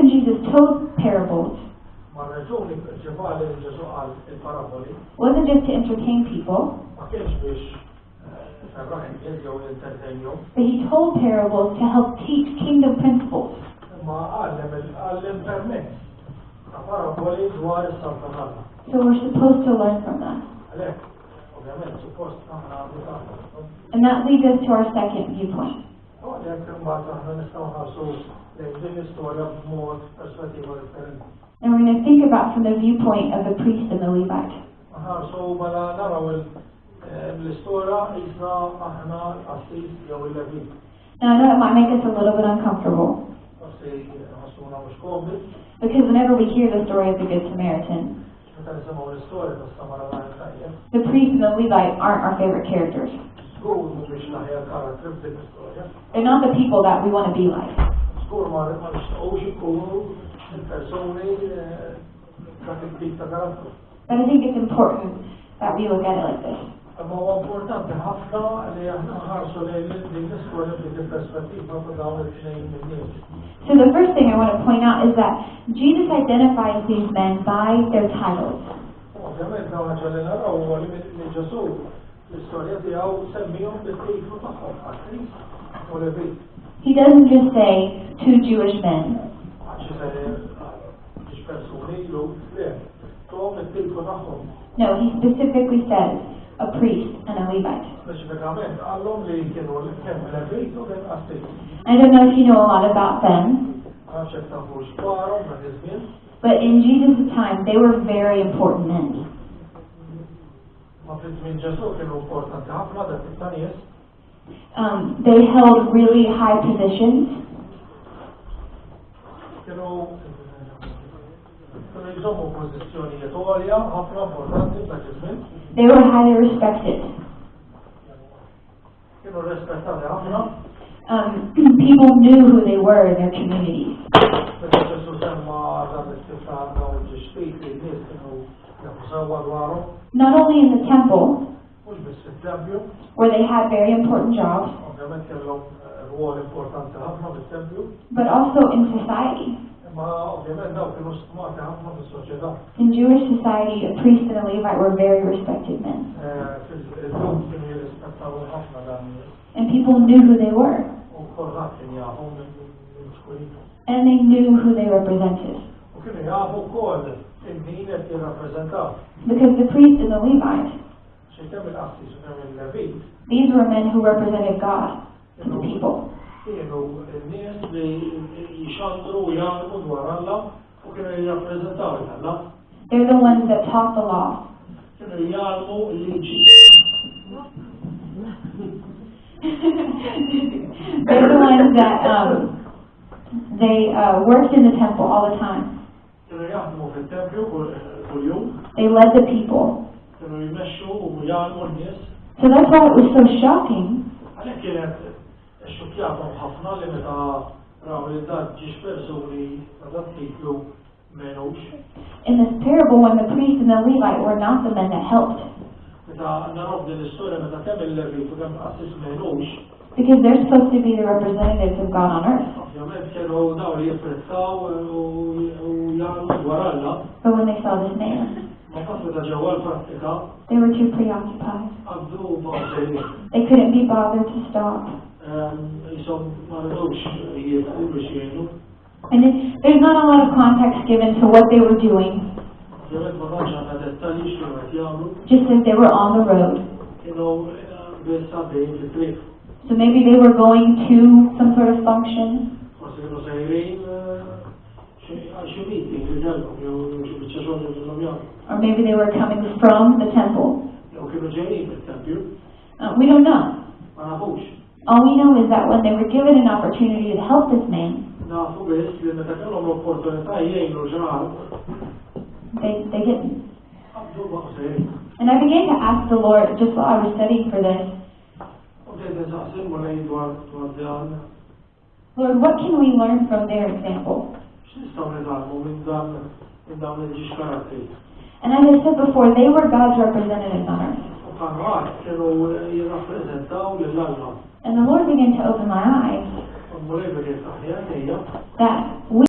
reason Jesus told parables wasn't just to entertain people, but he told parables to help teach kingdom principles. So we're supposed to learn from that. And that leads us to our second viewpoint. And we're going to think about from the viewpoint of the priest and the Levite. Now I know it might make us a little bit uncomfortable, because whenever we hear the story of the Good Samaritan, the priest and the Levite aren't our favorite characters. They're not the people that we want to be like. But I think it's important that we look at it like this. So the first thing I want to point out is that Jesus identifies these men by their titles. He doesn't just say two Jewish men. No, he specifically says a priest and a Levite. I don't know if you know a lot about them, but in Jesus' time they were very important men. They held really high positions. They were highly respected. People knew who they were in their communities. Not only in the temple, where they had very important jobs, but also in society. In Jewish society, a priest and a Levite were very respected men. And people knew who they were. And they knew who they represented. Because the priest and the Levite, these were men who represented God to the people. They're the ones that taught the law. They're the ones that they worked in the temple all the time. They led the people. So that's why it was so shocking in this parable when the priest and the Levite were not the men that helped. Because they're supposed to be the representatives of God on earth. But when they saw this man, they were too preoccupied. They couldn't be bothered to stop. And there's not a lot of context given to what they were doing. Just as they were on the road. So maybe they were going to some sort of function. Or maybe they were coming from the temple. We don't know. All we know is that when they were given an opportunity to help this man, they didn't. And I began to ask the Lord, just while I was studying for this, Lord, what can we learn from their example? And as I said before, they were God's representatives on earth. And the Lord began to open my eyes that we